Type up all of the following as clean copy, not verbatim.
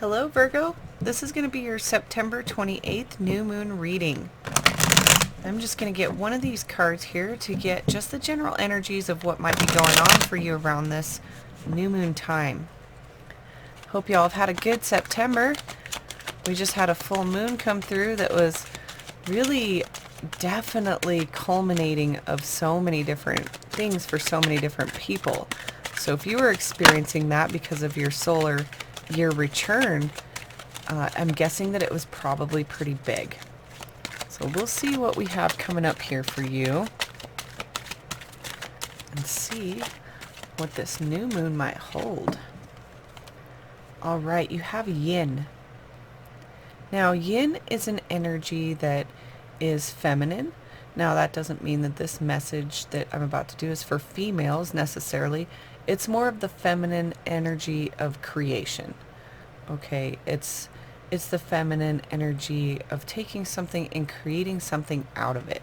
Hello Virgo, this is going to be your September 28th new moon reading. I'm just going to get one of these cards here to get just the general energies of what might be going on for you around this new moon time. Hope y'all have had a good September. We just had a full moon come through that was really definitely culminating of so many different things for so many different people. So if you were experiencing that because of your solar year return, I'm guessing that it was probably pretty big. So we'll see what we have coming up here for you and see what this new moon might hold. All right, you have yin. Now, yin is an energy that is feminine. Now, that doesn't mean that this message that I'm about to do is for females necessarily. It's more of the feminine energy of creation. Okay, it's the feminine energy of taking something and creating something out of it.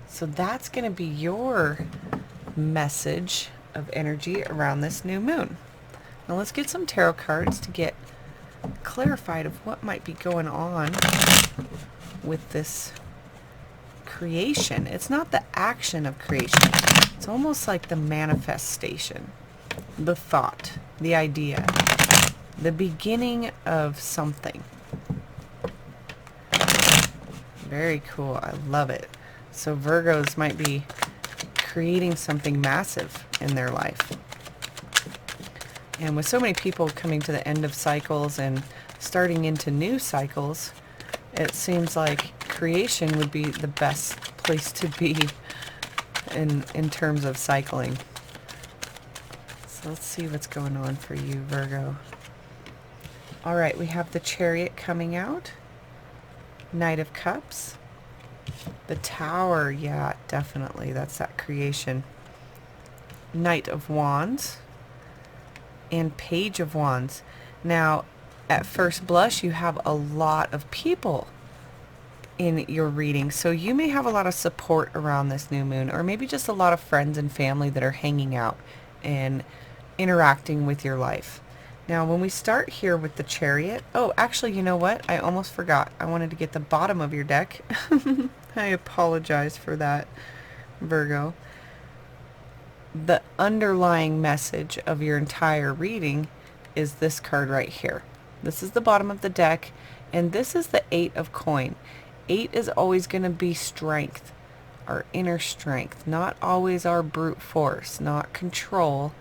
So that's going to be your message of energy around this new moon. Now let's get some tarot cards to get clarified of what might be going on with this creation. It's not the action of creation. It's almost like the manifestation, the thought, the idea, the beginning of something. Very cool. I love it. So Virgos might be creating something massive in their life. And with so many people coming to the end of cycles and starting into new cycles, it seems like creation would be the best place to be in terms of cycling. So let's see what's going on for you, Virgo. All right, we have the Chariot coming out. Knight of Cups. The Tower, yeah, definitely. That's that creation. Knight of Wands. And Page of Wands. Now, at first blush, you have a lot of people in your reading. So you may have a lot of support around this new moon, or maybe just a lot of friends and family that are hanging out and interacting with your life. Now, when we start here with the Chariot, oh, actually, you know what? I almost forgot. I wanted to get the bottom of your deck. I apologize for that, Virgo. The underlying message of your entire reading is this card right here. This is the bottom of the deck, and this is the 8 of coin. 8 is always going to be strength, our inner strength, not always our brute force, not control,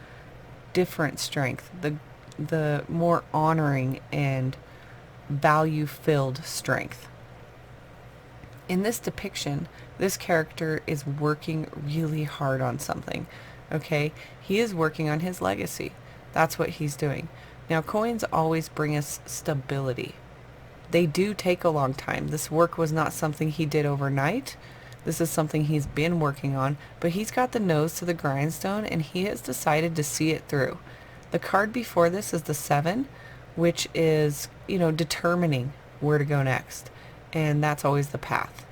different strength, the more honoring and value-filled strength. In this depiction, this character is working really hard on something. Okay, he is working on his legacy. That's what he's doing. Now, coins always bring us stability. They do take a long time. This work was not something he did overnight. This is something he's been working on, but he's got the nose to the grindstone and he has decided to see it through. The card before this is the 7, which is, determining where to go next. And that's always the path.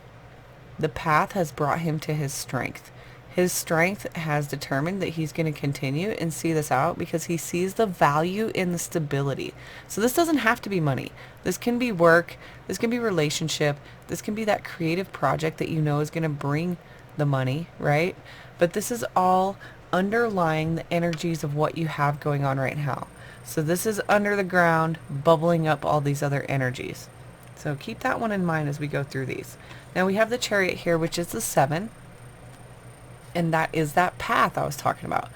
The path has brought him to his strength. His strength has determined that he's going to continue and see this out because he sees the value in the stability. So this doesn't have to be money. This can be work. This can be relationship. This can be that creative project that you know is going to bring the money, right? But this is all underlying the energies of what you have going on right now. So this is under the ground, bubbling up all these other energies. So keep that one in mind as we go through these. Now we have the Chariot here, which is the 7. And that is that path I was talking about.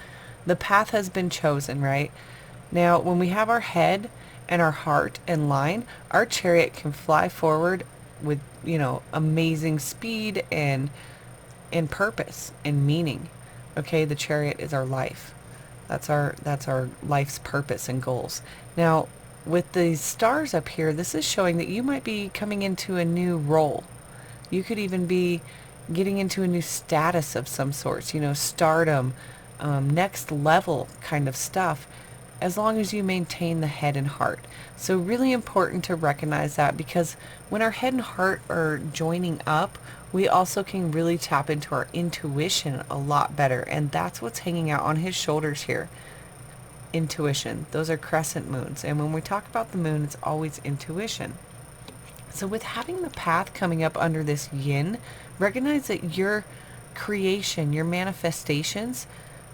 The path has been chosen, right? Now, when we have our head and our heart in line, our Chariot can fly forward with, amazing speed and purpose and meaning. Okay, the Chariot is our life. That's our life's purpose and goals. Now, with these stars up here, this is showing that you might be coming into a new role. You could even be getting into a new status of some sorts, stardom, next level kind of stuff, as long as you maintain the head and heart. So really important to recognize that, because when our head and heart are joining up, we also can really tap into our intuition a lot better. And that's what's hanging out on his shoulders here. intuition. Those are crescent moons. And when we talk about the moon, it's always intuition. So with having the path coming up under this yin, recognize that your creation, your manifestations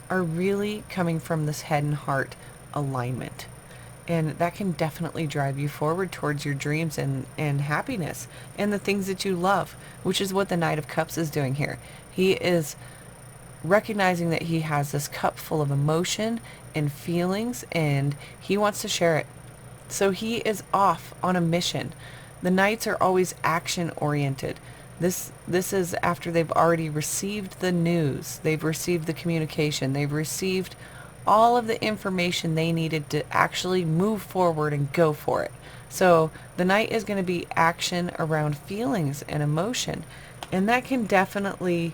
are really coming from this head and heart alignment. And that can definitely drive you forward towards your dreams and happiness and the things that you love, which is what the Knight of Cups is doing here. He is recognizing that he has this cup full of emotion and feelings, and he wants to share it. So he is off on a mission. The Knights are always action oriented. This is after they've already received the news, they've received the communication, they've received all of the information they needed to actually move forward and go for it. So the Knight is going to be action around feelings and emotion, and that can definitely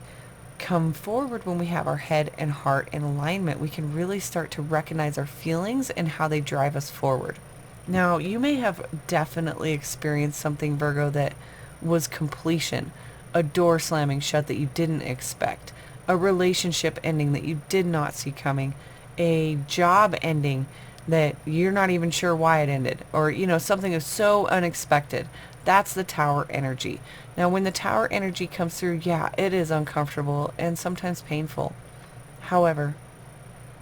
come forward when we have our head and heart in alignment. We can really start to recognize our feelings and how they drive us forward. Now, you may have definitely experienced something, Virgo, that was completion, a door slamming shut that you didn't expect, a relationship ending that you did not see coming, a job ending that you're not even sure why it ended, or, something is so unexpected. That's the Tower energy. Now, when the Tower energy comes through, yeah, it is uncomfortable and sometimes painful. However,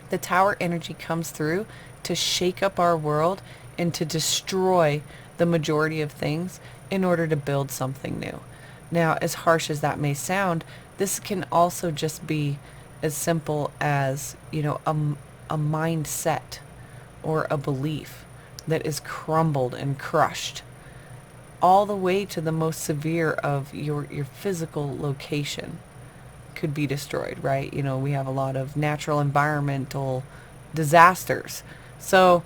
the Tower energy comes through to shake up our world and to destroy the majority of things in order to build something new. Now, as harsh as that may sound, this can also just be as simple as, a mindset or a belief that is crumbled and crushed, all the way to the most severe of your physical location could be destroyed, right? We have a lot of natural environmental disasters. So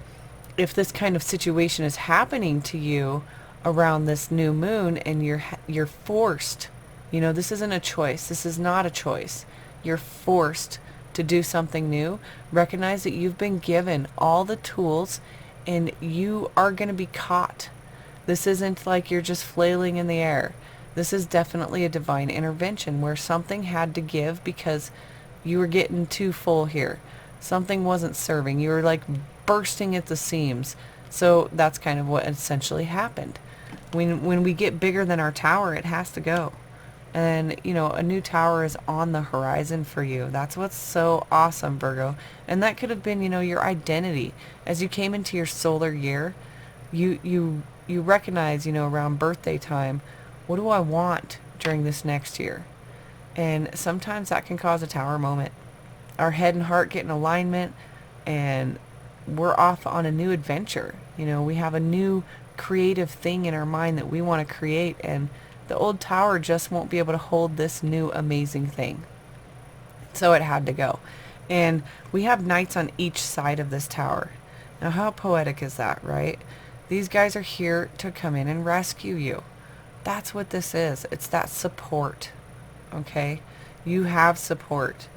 if this kind of situation is happening to you around this new moon and you're forced, this isn't a choice. This is not a choice. You're forced to do something new. Recognize that you've been given all the tools and you are going to be caught. This isn't like you're just flailing in the air. This is definitely a divine intervention where something had to give because you were getting too full here. Something wasn't serving. You were like bursting at the seams. So that's kind of what essentially happened. When we get bigger than our tower, it has to go. And, a new tower is on the horizon for you. That's what's so awesome, Virgo. And that could have been, your identity. As you came into your solar year, you recognize, around birthday time, what do I want during this next year? And sometimes that can cause a tower moment. Our head and heart get in alignment and we're off on a new adventure. We have a new creative thing in our mind that we want to create, and the old tower just won't be able to hold this new amazing thing. So it had to go. And we have knights on each side of this tower. Now, how poetic is that, right? These guys are here to come in and rescue you. That's what this is. It's that support, okay? You have support.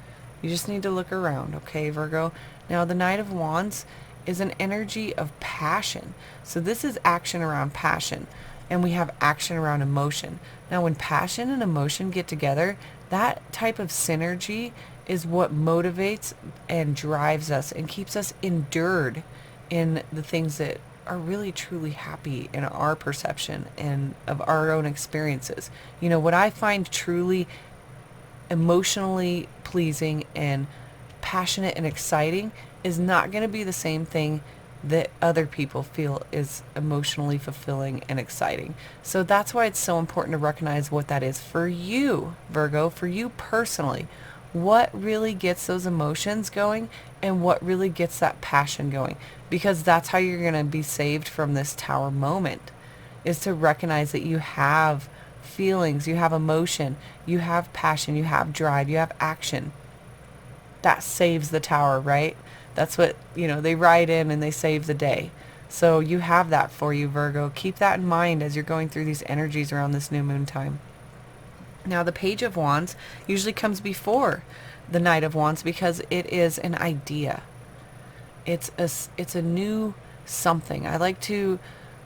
You just need to look around, okay, Virgo? Now, the Knight of Wands is an energy of passion. So this is action around passion. And we have action around emotion. Now, when passion and emotion get together, that type of synergy is what motivates and drives us and keeps us endured in the things that are really truly happy in our perception and of our own experiences. What I find truly emotionally pleasing and passionate and exciting is not going to be the same thing that other people feel is emotionally fulfilling and exciting. So that's why it's so important to recognize what that is for you, Virgo, for you personally. What really gets those emotions going and what really gets that passion going? Because that's how you're going to be saved from this tower moment, is to recognize that you have feelings, you have emotion, you have passion, you have drive, you have action. That saves the tower, right? That's what, they ride in and they save the day. So you have that for you, Virgo. Keep that in mind as you're going through these energies around this new moon time. Now, the Page of Wands usually comes before the Knight of Wands because it is an idea. It's a new something. I like to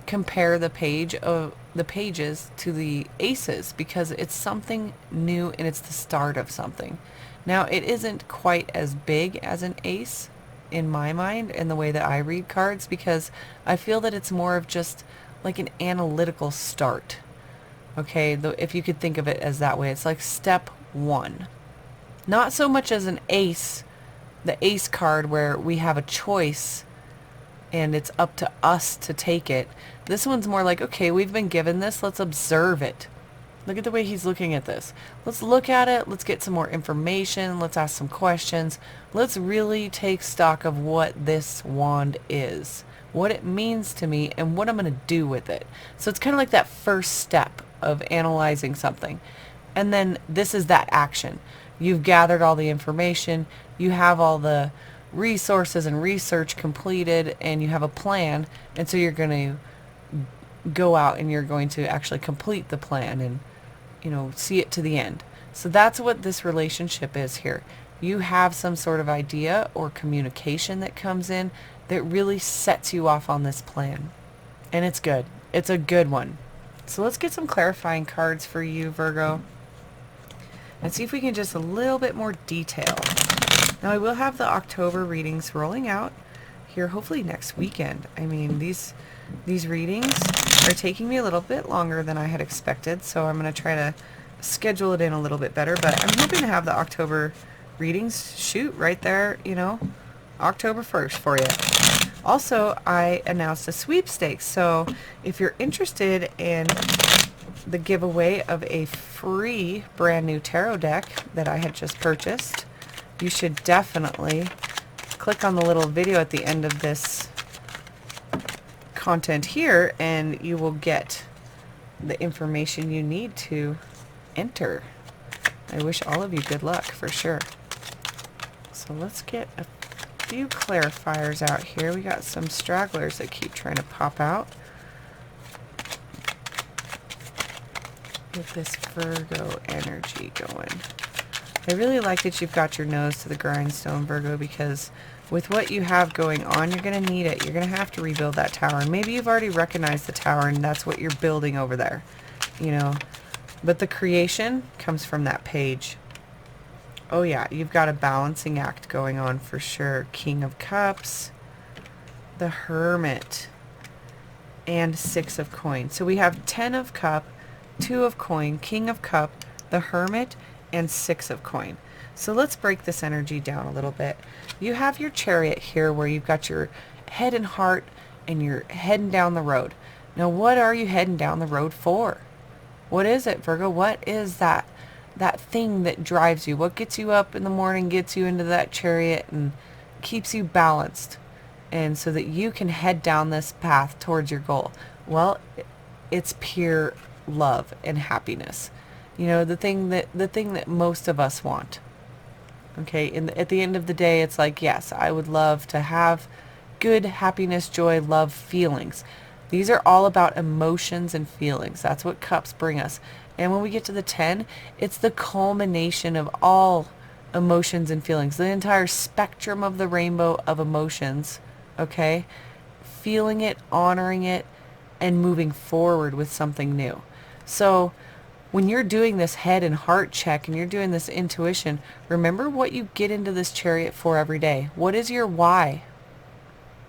compare the pages to the aces because it's something new and it's the start of something. Now, it isn't quite as big as an ace, in my mind and the way that I read cards, because I feel that it's more of just like an analytical start. Okay, if you could think of it as that way, it's like step one. Not so much as an ace, the ace card where we have a choice and it's up to us to take it. This one's more like, okay, we've been given this, let's observe it. Look at the way he's looking at this. Let's look at it, let's get some more information, let's ask some questions. Let's really take stock of what this wand is, what it means to me, and what I'm going to do with it. So it's kind of like that first step of analyzing something. And then this is that action. You've gathered all the information, you have all the resources and research completed, and you have a plan, and so you're going to go out and you're going to actually complete the plan and, you know, see it to the end. So that's what this relationship is here. You have some sort of idea or communication that comes in that really sets you off on this plan. And it's good. It's a good one. So let's get some clarifying cards for you, Virgo, and see if we can just a little bit more detail. Now I will have the October readings rolling out here hopefully next weekend. I mean, these readings are taking me a little bit longer than I had expected, so I'm going to try to schedule it in a little bit better, but I'm hoping to have the October readings shoot right there, you know, October 1st for you. Also, I announced a sweepstakes, so if you're interested in the giveaway of a free brand new tarot deck that I had just purchased, you should definitely click on the little video at the end of this content here and you will get the information you need to enter. I wish all of you good luck for sure. So let's get a few clarifiers out here. We got some stragglers that keep trying to pop out. Get this Virgo energy going. I really like that you've got your nose to the grindstone, Virgo, because with what you have going on, you're going to need it. You're going to have to rebuild that tower. And maybe you've already recognized the tower and that's what you're building over there, you know. But the creation comes from that page. Oh yeah, you've got a balancing act going on for sure. King of Cups, the Hermit, and Six of Coins. So we have 10 of Cup, 2 of Coin, King of Cup, the Hermit, and 6 of Coin. So let's break this energy down a little bit. You have your Chariot here where you've got your head and heart and you're heading down the road. Now what are you heading down the road for? What is it, Virgo? What is that thing that drives you? What gets you up in the morning, gets you into that chariot and keeps you balanced and so that you can head down this path towards your goal? Well, it's pure love and happiness. You know, the thing that most of us want. Okay, and at the end of the day, it's like, yes, I would love to have good happiness, joy, love, feelings. These are all about emotions and feelings. That's what cups bring us. And when we get to the 10, it's the culmination of all emotions and feelings, the entire spectrum of the rainbow of emotions, okay? Feeling it, honoring it, and moving forward with something new. So when you're doing this head and heart check and you're doing this intuition, remember what you get into this chariot for every day. What is your why?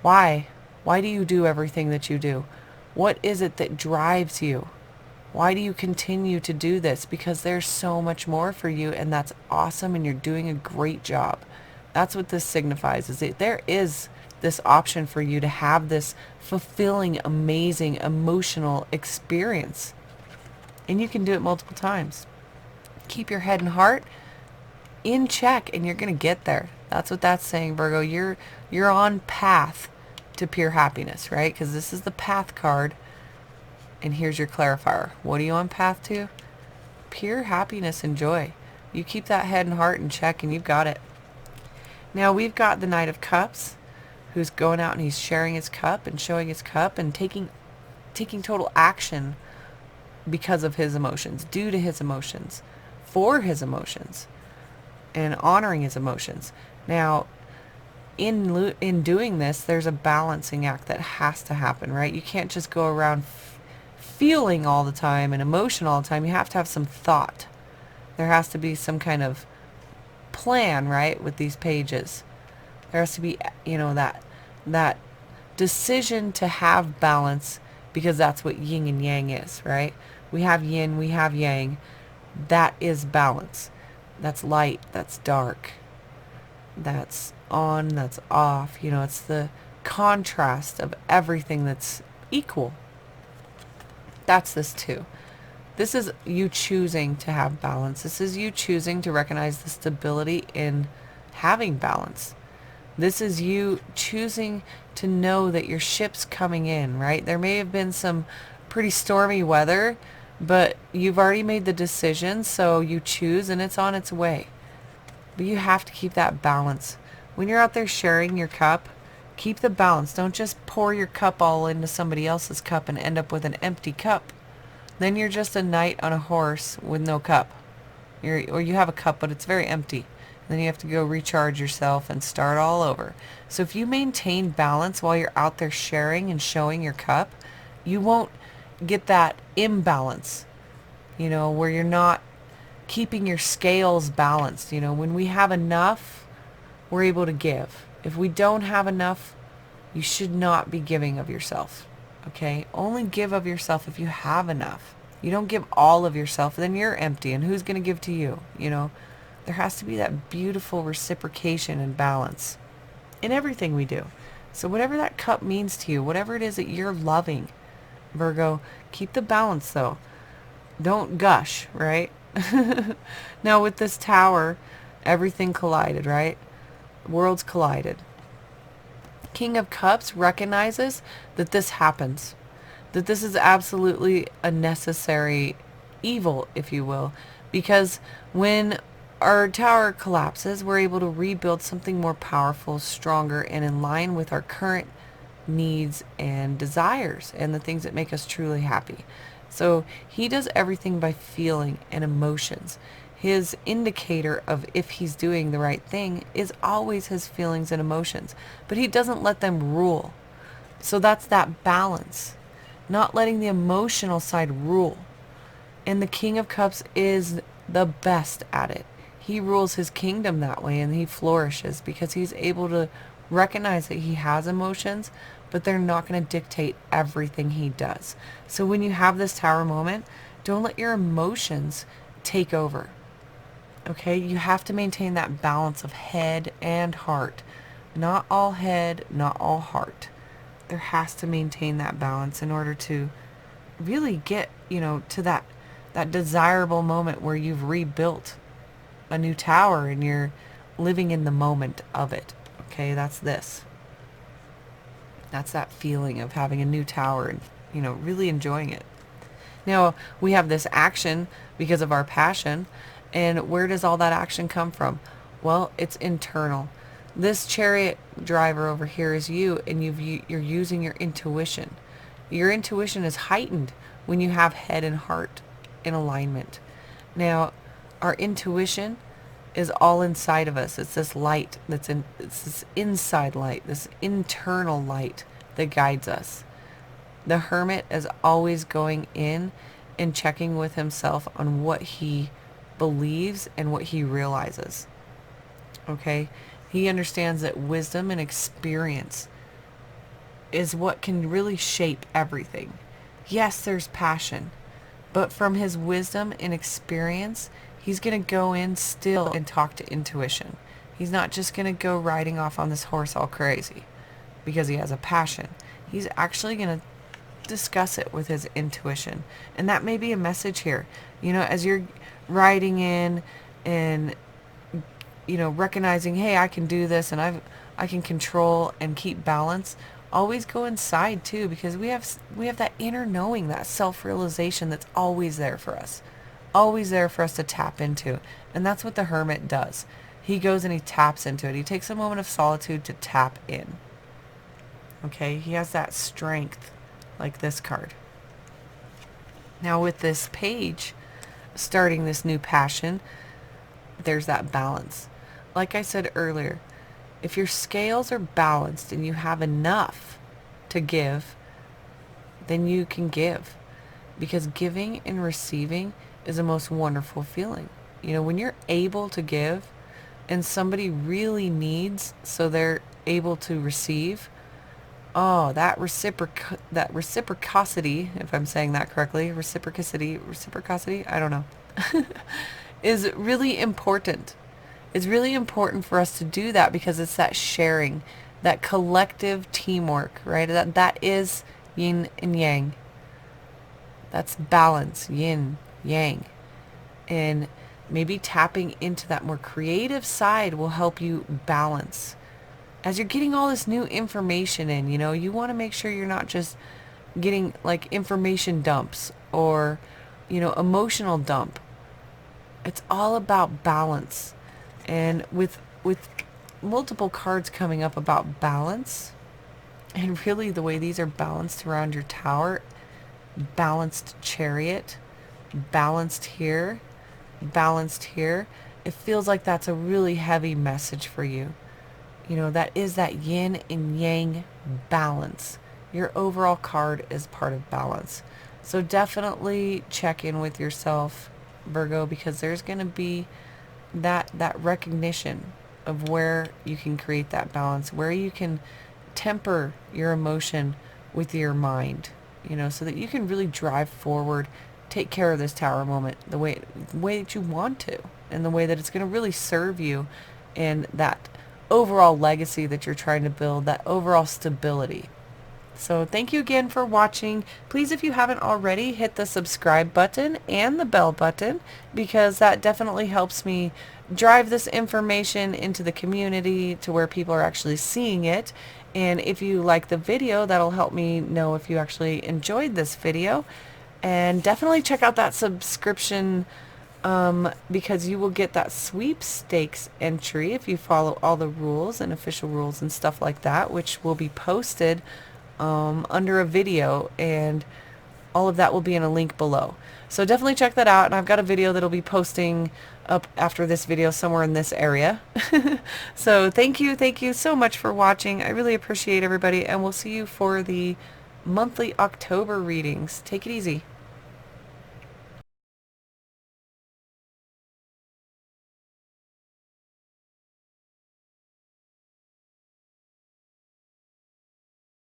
Why? Why do you do everything that you do? What is it that drives you? Why do you continue to do this? Because there's so much more for you, and that's awesome, and you're doing a great job. That's what this signifies, is that there is this option for you to have this fulfilling, amazing, emotional experience. And you can do it multiple times. Keep your head and heart in check, and you're going to get there. That's what that's saying, Virgo. You're on path to pure happiness, right? Because this is the path card. And here's your clarifier. What are you on path to? Pure happiness and joy. You keep that head and heart in check and you've got it. Now we've got the Knight of Cups, who's going out and he's sharing his cup and showing his cup and taking total action because of his emotions, due to his emotions, for his emotions, and honoring his emotions. Now, in doing this, there's a balancing act that has to happen, right? You can't just go around feeling all the time and emotion all the time. You have to have some thought. There has to be some kind of plan, right, with these pages. There has to be, that decision to have balance, because that's what yin and yang is, right? We have yin, we have yang. That is balance. That's light, that's dark, that's on, that's off. It's the contrast of everything that's equal. That's this too. This is you choosing to have balance. This is you choosing to recognize the stability in having balance. This is you choosing to know that your ship's coming in, right? There may have been some pretty stormy weather, but you've already made the decision, so you choose, and it's on its way. But you have to keep that balance. When you're out there sharing your cup, keep the balance. Don't just pour your cup all into somebody else's cup and end up with an empty cup. Then you're just a knight on a horse with no cup. Or you have a cup, but it's very empty. Then you have to go recharge yourself and start all over. So if you maintain balance while you're out there sharing and showing your cup, you won't get that imbalance, where you're not keeping your scales balanced. When we have enough, we're able to give. If we don't have enough, you should not be giving of yourself. Okay? Only give of yourself if you have enough. You don't give all of yourself, then you're empty, and who's going to give to you? There has to be that beautiful reciprocation and balance in everything we do. So whatever that cup means to you, whatever it is that you're loving, Virgo, keep the balance though. Don't gush, right? Now with this tower, everything collided, right? Worlds collided. King of Cups recognizes that this happens, that this is absolutely a necessary evil, if you will, because when our tower collapses, we're able to rebuild something more powerful, stronger, and in line with our current needs and desires and the things that make us truly happy. So he does everything by feeling and emotions. His indicator of if he's doing the right thing is always his feelings and emotions, but he doesn't let them rule. So that's that balance, not letting the emotional side rule. And the King of Cups is the best at it. He rules his kingdom that way, and he flourishes because he's able to recognize that he has emotions, but they're not going to dictate everything he does. So when you have this tower moment, don't let your emotions take over. Okay? You have to maintain that balance of head and heart. Not all head, not all heart. There has to maintain that balance in order to really get, to that desirable moment where you've rebuilt a new tower and you're living in the moment of it. Okay, that's this. That's that feeling of having a new tower and, really enjoying it. Now, we have this action because of our passion. And where does all that action come from? Well, it's internal. This chariot driver over here is you, and you're using your intuition. Your intuition is heightened when you have head and heart in alignment. Now, our intuition is all inside of us. It's this light it's this inside light, this internal light that guides us. The hermit is always going in and checking with himself on what he believes and what he realizes. Okay? He understands that wisdom and experience is what can really shape everything. Yes, there's passion, but from his wisdom and experience, he's going to go in still and talk to intuition. He's not just going to go riding off on this horse all crazy because he has a passion. He's actually going to discuss it with his intuition. And that may be a message here. As you're riding in and, recognizing, hey, I can do this and I can control and keep balance. Always go inside too, because we have that inner knowing, that self-realization that's always there for us. Always there for us to tap into. And that's what the hermit does. He goes and he taps into it. He takes a moment of solitude to tap in. Okay? He has that strength, like this card. Now with this page, starting this new passion, there's that balance. Like I said earlier, if your scales are balanced and you have enough to give, then you can give. Because giving and receiving is the most wonderful feeling. When you're able to give and somebody really needs, so they're able to receive. Oh, that reciprocity, if I'm saying that correctly, reciprocity, I don't know, is really important. It's really important for us to do that because it's that sharing, that collective teamwork, right? That is yin and yang. That's balance, yin, yang. And maybe tapping into that more creative side will help you balance. As you're getting all this new information in, you want to make sure you're not just getting like information dumps or, emotional dump. It's all about balance. And with multiple cards coming up about balance, and really the way these are balanced around your tower, balanced chariot, balanced here, it feels like that's a really heavy message for you. That is that yin and yang balance. Your overall card is part of balance. So definitely check in with yourself, Virgo, because there's going to be that recognition of where you can create that balance, where you can temper your emotion with your mind, so that you can really drive forward, take care of this tower moment the way that you want to, and the way that it's going to really serve you and that overall legacy that you're trying to build, that overall stability. So thank you again for watching. Please, if you haven't already, hit the subscribe button and the bell button, because that definitely helps me drive this information into the community to where people are actually seeing it. And if you like the video, that'll help me know if you actually enjoyed this video. And definitely check out that subscription, because you will get that sweepstakes entry if you follow all the rules and official rules and stuff like that, which will be posted under a video, and all of that will be in a link below. So definitely check that out, and I've got a video that'll be posting up after this video somewhere in this area. So thank you so much for watching. I really appreciate everybody, and we'll see you for the monthly October readings. Take it easy.